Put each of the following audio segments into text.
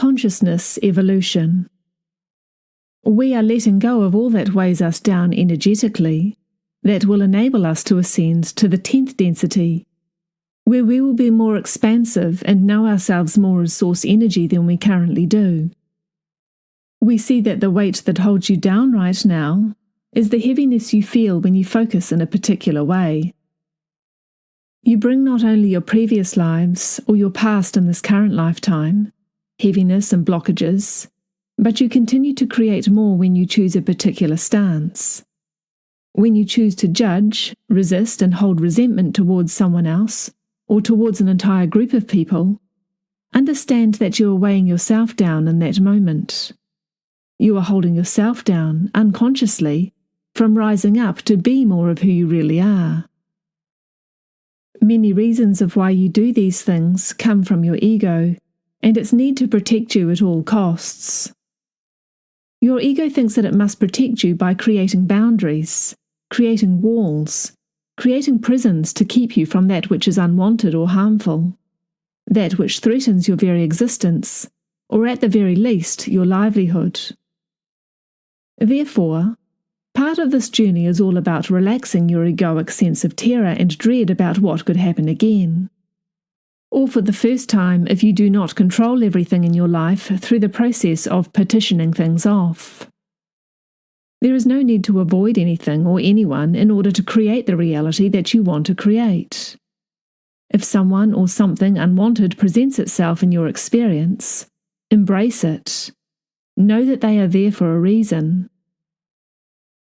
Consciousness evolution. We are letting go of all that weighs us down energetically, that will enable us to ascend to the 10th density, where we will be more expansive and know ourselves more as source energy than we currently do. We see that the weight that holds you down right now is the heaviness you feel when you focus in a particular way. You bring not only your previous lives or your past in this current lifetime, heaviness and blockages, but you continue to create more when you choose a particular stance. When you choose to judge, resist, and hold resentment towards someone else, or towards an entire group of people, understand that you are weighing yourself down in that moment. You are holding yourself down, unconsciously, from rising up to be more of who you really are. Many reasons of why you do these things come from your ego and its need to protect you at all costs. Your ego thinks that it must protect you by creating boundaries, creating walls, creating prisons to keep you from that which is unwanted or harmful, that which threatens your very existence, or at the very least, your livelihood. Therefore, part of this journey is all about relaxing your egoic sense of terror and dread about what could happen again. Or for the first time, if you do not control everything in your life through the process of partitioning things off. There is no need to avoid anything or anyone in order to create the reality that you want to create. If someone or something unwanted presents itself in your experience, embrace it. Know that they are there for a reason.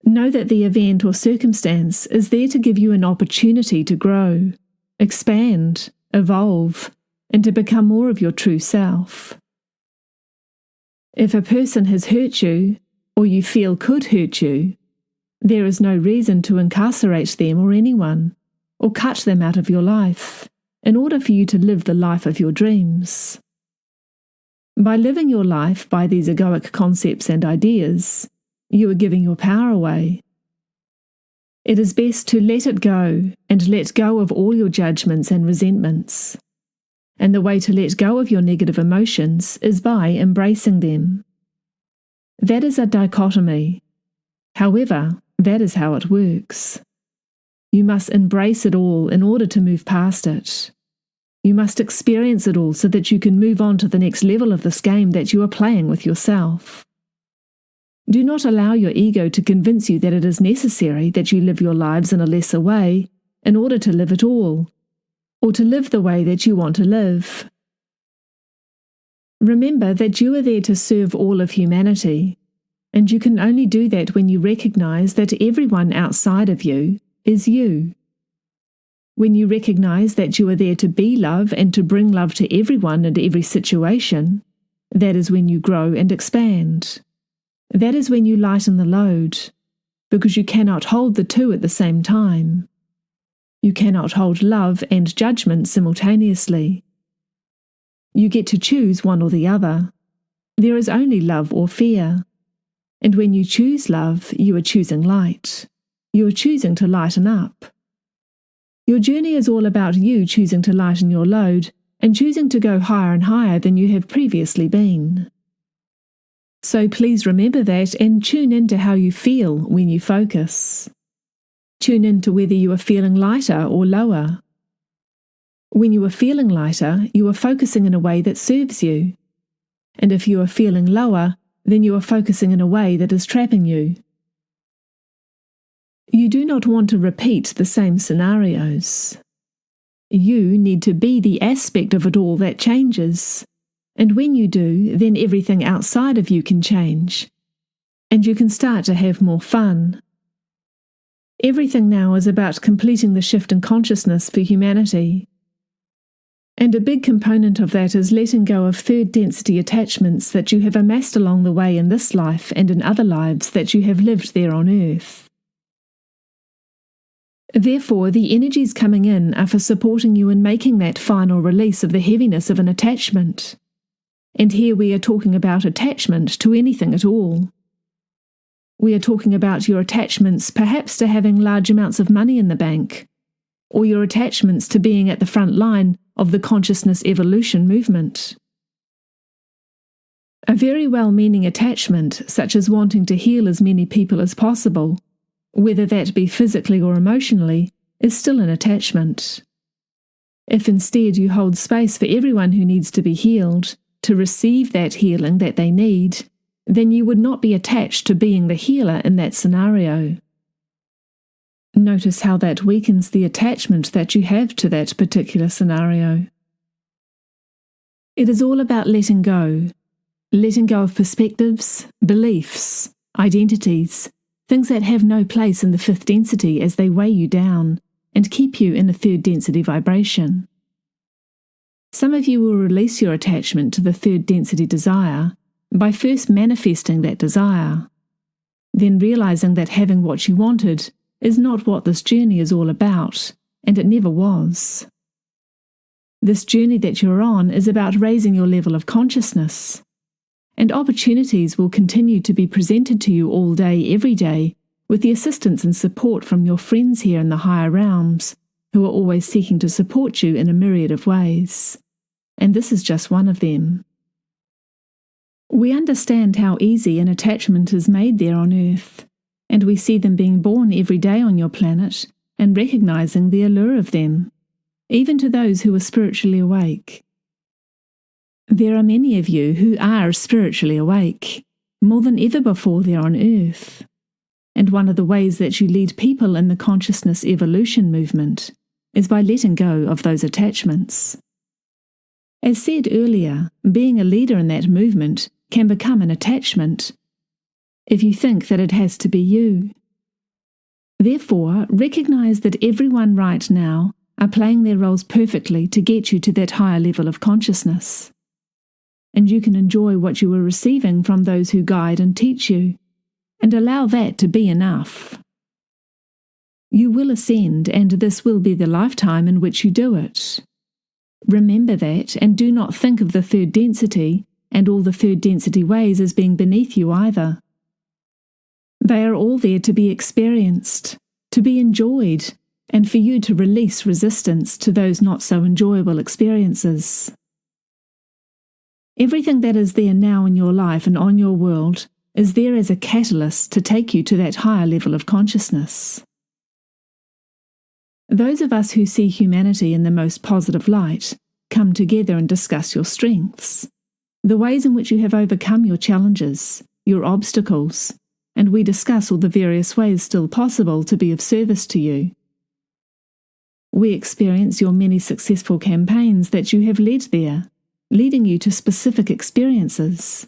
Know that the event or circumstance is there to give you an opportunity to grow, expand, evolve, and to become more of your true self. If a person has hurt you, or you feel could hurt you, there is no reason to incarcerate them or anyone, or cut them out of your life, in order for you to live the life of your dreams. By living your life by these egoic concepts and ideas, you are giving your power away. It is best to let it go and let go of all your judgments and resentments. And the way to let go of your negative emotions is by embracing them. That is a dichotomy. However, that is how it works. You must embrace it all in order to move past it. You must experience it all so that you can move on to the next level of this game that you are playing with yourself. Do not allow your ego to convince you that it is necessary that you live your lives in a lesser way in order to live it all, or to live the way that you want to live. Remember that you are there to serve all of humanity, and you can only do that when you recognize that everyone outside of you is you. When you recognize that you are there to be love and to bring love to everyone and every situation, that is when you grow and expand. That is when you lighten the load, because you cannot hold the two at the same time. You cannot hold love and judgment simultaneously. You get to choose one or the other. There is only love or fear. And when you choose love, you are choosing light. You are choosing to lighten up. Your journey is all about you choosing to lighten your load and choosing to go higher and higher than you have previously been. So please remember that and tune into how you feel when you focus. Tune into whether you are feeling lighter or lower. When you are feeling lighter, you are focusing in a way that serves you. And if you are feeling lower, then you are focusing in a way that is trapping you. You do not want to repeat the same scenarios. You need to be the aspect of it all that changes. And when you do, then everything outside of you can change. And you can start to have more fun. Everything now is about completing the shift in consciousness for humanity. And a big component of that is letting go of third density attachments that you have amassed along the way in this life and in other lives that you have lived there on Earth. Therefore, the energies coming in are for supporting you in making that final release of the heaviness of an attachment. And here we are talking about attachment to anything at all. We are talking about your attachments perhaps to having large amounts of money in the bank, or your attachments to being at the front line of the consciousness evolution movement. very well-meaning attachment, such as wanting to heal as many people as possible, whether that be physically or emotionally, is still an attachment. If instead you hold space for everyone who needs to be healed, to receive that healing that they need, then you would not be attached to being the healer in that scenario. Notice how that weakens the attachment that you have to that particular scenario. It is all about letting go of perspectives, beliefs, identities, things that have no place in the fifth density as they weigh you down and keep you in a third density vibration. Some of you will release your attachment to the third density desire by first manifesting that desire, then realizing that having what you wanted is not what this journey is all about, and it never was. This journey that you're on is about raising your level of consciousness, and opportunities will continue to be presented to you all day, every day, with the assistance and support from your friends here in the higher realms, who are always seeking to support you in a myriad of ways. And this is just one of them. We understand how easy an attachment is made there on Earth, and we see them being born every day on your planet and recognizing the allure of them, even to those who are spiritually awake. There are many of you who are spiritually awake, more than ever before there on Earth. And one of the ways that you lead people in the consciousness evolution movement is by letting go of those attachments. As said earlier, being a leader in that movement can become an attachment if you think that it has to be you. Therefore, recognize that everyone right now are playing their roles perfectly to get you to that higher level of consciousness. And you can enjoy what you are receiving from those who guide and teach you, and allow that to be enough. You will ascend, and this will be the lifetime in which you do it. Remember that, and do not think of the third density and all the third density ways as being beneath you either. They are all there to be experienced, to be enjoyed, and for you to release resistance to those not so enjoyable experiences. Everything that is there now in your life and on your world is there as a catalyst to take you to that higher level of consciousness. Those of us who see humanity in the most positive light come together and discuss your strengths, the ways in which you have overcome your challenges, your obstacles, and we discuss all the various ways still possible to be of service to you. We experience your many successful campaigns that you have led there, leading you to specific experiences.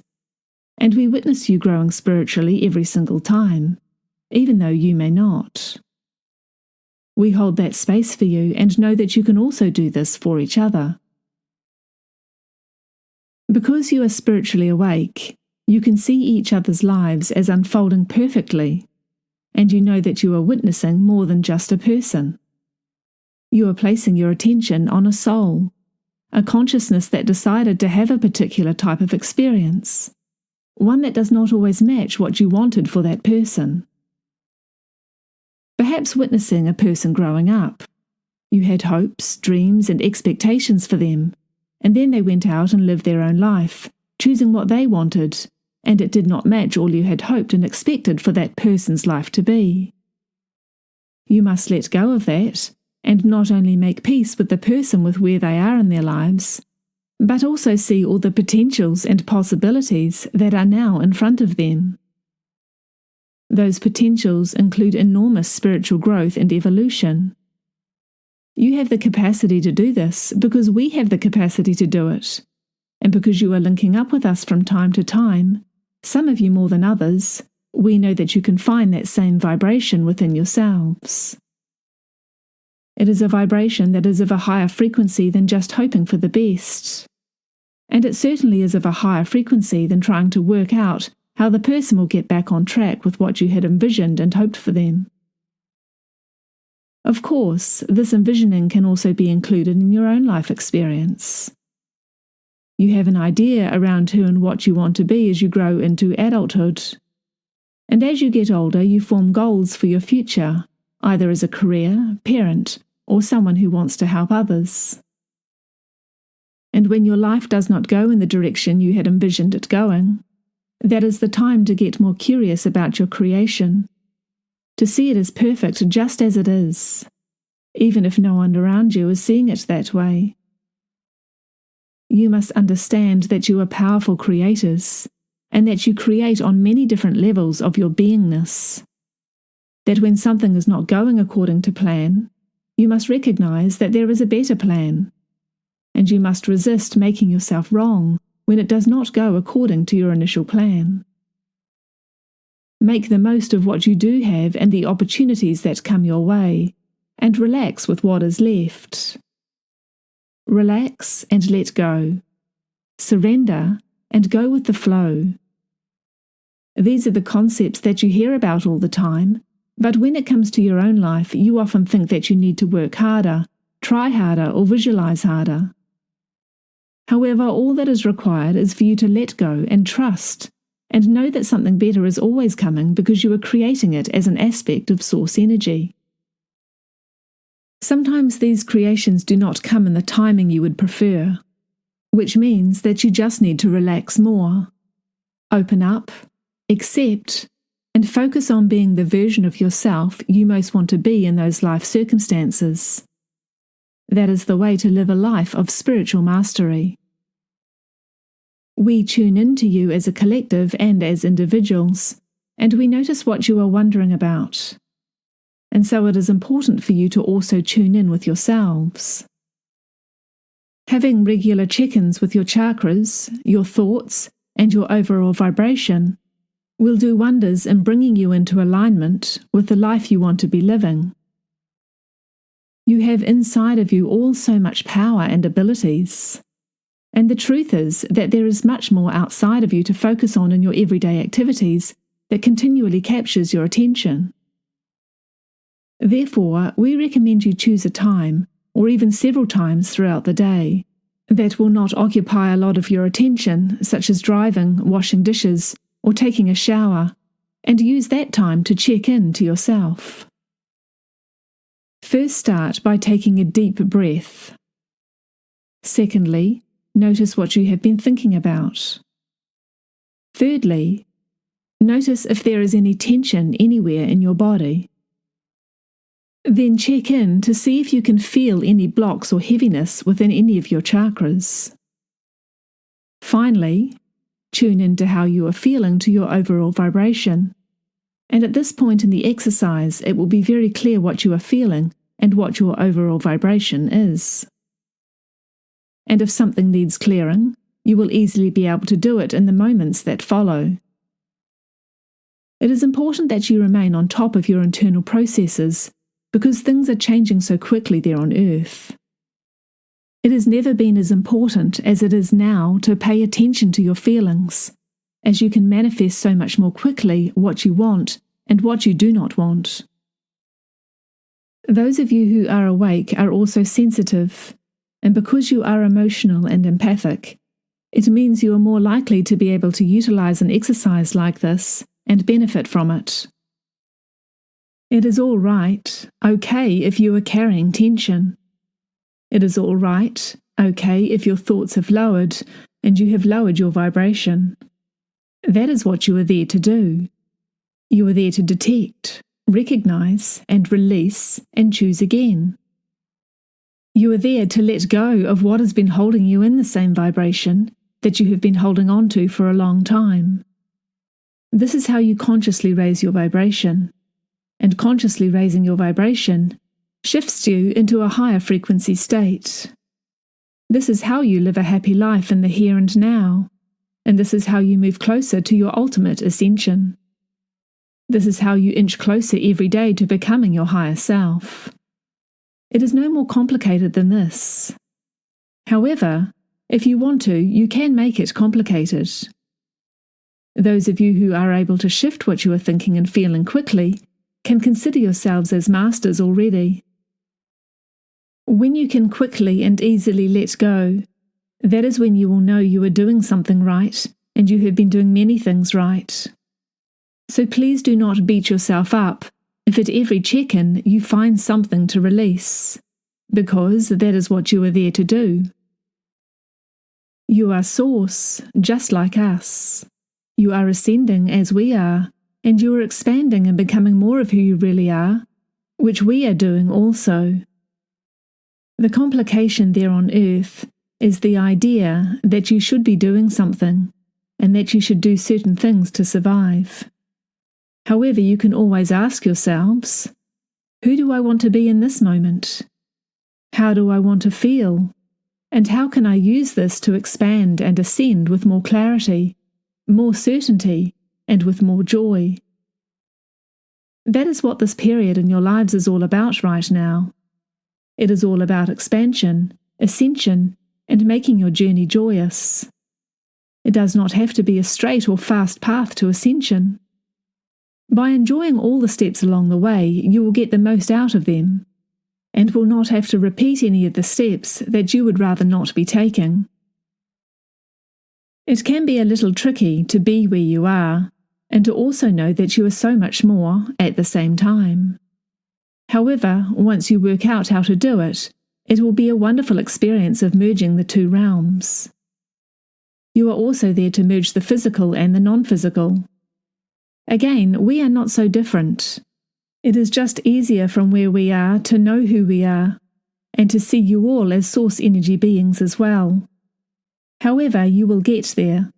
And we witness you growing spiritually every single time, even though you may not. We hold that space for you and know that you can also do this for each other. Because you are spiritually awake, you can see each other's lives as unfolding perfectly, and you know that you are witnessing more than just a person. You are placing your attention on a soul, a consciousness that decided to have a particular type of experience, one that does not always match what you wanted for that person. Perhaps witnessing a person growing up. You had hopes, dreams, and expectations for them, and then they went out and lived their own life, choosing what they wanted, and it did not match all you had hoped and expected for that person's life to be. You must let go of that, and not only make peace with the person with where they are in their lives, but also see all the potentials and possibilities that are now in front of them. Those potentials include enormous spiritual growth and evolution. You have the capacity to do this because we have the capacity to do it, and because you are linking up with us from time to time, some of you more than others, we know that you can find that same vibration within yourselves. It is a vibration that is of a higher frequency than just hoping for the best. And it certainly is of a higher frequency than trying to work out how the person will get back on track with what you had envisioned and hoped for them. Of course, this envisioning can also be included in your own life experience. You have an idea around who and what you want to be as you grow into adulthood. And as you get older, you form goals for your future, either as a career, parent, or someone who wants to help others. And when your life does not go in the direction you had envisioned it going, that is the time to get more curious about your creation, to see it as perfect just as it is, even if no one around you is seeing it that way. You must understand that you are powerful creators, and that you create on many different levels of your beingness. That when something is not going according to plan, you must recognize that there is a better plan, and you must resist making yourself wrong when it does not go according to your initial plan. Make the most of what you do have and the opportunities that come your way, and relax with what is left. Relax and let go. Surrender and go with the flow. These are the concepts that you hear about all the time, but when it comes to your own life, you often think that you need to work harder, try harder, or visualize harder. However, all that is required is for you to let go and trust, and know that something better is always coming because you are creating it as an aspect of source energy. Sometimes these creations do not come in the timing you would prefer, which means that you just need to relax more, open up, accept, and focus on being the version of yourself you most want to be in those life circumstances. That is the way to live a life of spiritual mastery. We tune into you as a collective and as individuals, and we notice what you are wondering about. And so it is important for you to also tune in with yourselves. Having regular check-ins with your chakras, your thoughts, and your overall vibration will do wonders in bringing you into alignment with the life you want to be living. You have inside of you all so much power and abilities. And the truth is that there is much more outside of you to focus on in your everyday activities that continually captures your attention. Therefore, we recommend you choose a time, or even several times throughout the day, that will not occupy a lot of your attention, such as driving, washing dishes, or taking a shower, and use that time to check in to yourself. First, start by taking a deep breath. Secondly, notice what you have been thinking about. Thirdly, notice if there is any tension anywhere in your body. Then check in to see if you can feel any blocks or heaviness within any of your chakras. Finally, tune into how you are feeling to your overall vibration. And at this point in the exercise, it will be very clear what you are feeling and what your overall vibration is. And if something needs clearing, you will easily be able to do it in the moments that follow. It is important that you remain on top of your internal processes because things are changing so quickly there on Earth. It has never been as important as it is now to pay attention to your feelings, as you can manifest so much more quickly what you want and what you do not want. Those of you who are awake are also sensitive, and because you are emotional and empathic, it means you are more likely to be able to utilize an exercise like this and benefit from it. It is all right, okay, if you are carrying tension. It is all right, okay, if your thoughts have lowered and you have lowered your vibration. That is what you are there to do. You are there to detect, recognize, and release and choose again. You are there to let go of what has been holding you in the same vibration that you have been holding on to for a long time. This is how you consciously raise your vibration. And consciously raising your vibration shifts you into a higher frequency state. This is how you live a happy life in the here and now, and this is how you move closer to your ultimate ascension. This is how you inch closer every day to becoming your higher self. It is no more complicated than this. However, if you want to, you can make it complicated. Those of you who are able to shift what you are thinking and feeling quickly can consider yourselves as masters already. When you can quickly and easily let go, that is when you will know you are doing something right and you have been doing many things right. So please do not beat yourself up if at every check-in you find something to release, because that is what you are there to do. You are Source, just like us. You are ascending as we are, and you are expanding and becoming more of who you really are, which we are doing also. The complication there on Earth is the idea that you should be doing something, and that you should do certain things to survive. However, you can always ask yourselves, who do I want to be in this moment? How do I want to feel? And how can I use this to expand and ascend with more clarity, more certainty, and with more joy? That is what this period in your lives is all about right now. It is all about expansion, ascension, and making your journey joyous. It does not have to be a straight or fast path to ascension. By enjoying all the steps along the way, you will get the most out of them, and will not have to repeat any of the steps that you would rather not be taking. It can be a little tricky to be where you are, and to also know that you are so much more at the same time. However, once you work out how to do it, it will be a wonderful experience of merging the two realms. You are also there to merge the physical and the non-physical. Again, we are not so different. It is just easier from where we are to know who we are, and to see you all as source energy beings as well. However, you will get there.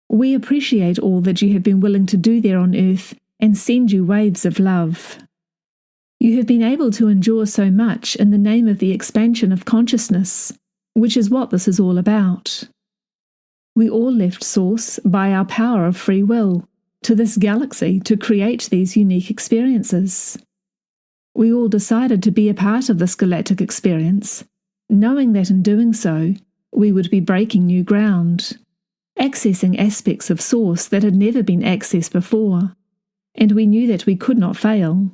We appreciate all that you have been willing to do there on Earth and send you waves of love. You have been able to endure so much in the name of the expansion of consciousness, which is what this is all about. We all left Source by our power of free will to this galaxy to create these unique experiences. We all decided to be a part of this galactic experience, knowing that in doing so, we would be breaking new ground, accessing aspects of Source that had never been accessed before, and we knew that we could not fail.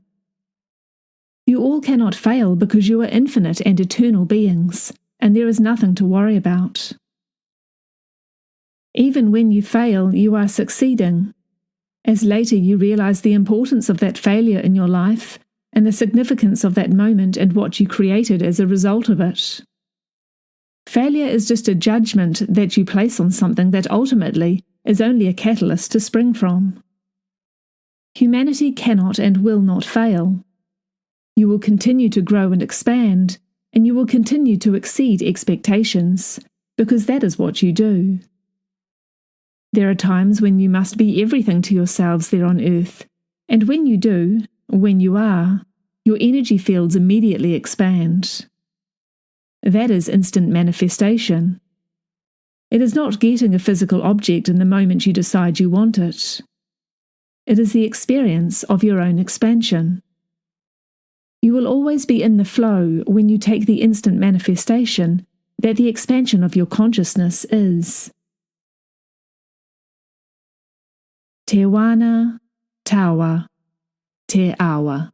You all cannot fail because you are infinite and eternal beings, and there is nothing to worry about. Even when you fail, you are succeeding, as later you realize the importance of that failure in your life and the significance of that moment and what you created as a result of it. Failure is just a judgment that you place on something that ultimately is only a catalyst to spring from. Humanity cannot and will not fail. You will continue to grow and expand, and you will continue to exceed expectations, because that is what you do. There are times when you must be everything to yourselves there on Earth, and when you do, when you are, your energy fields immediately expand. That is instant manifestation. It is not getting a physical object in the moment you decide you want it. It is the experience of your own expansion. You will always be in the flow when you take the instant manifestation that the expansion of your consciousness is. Te wana, tawa, te awa.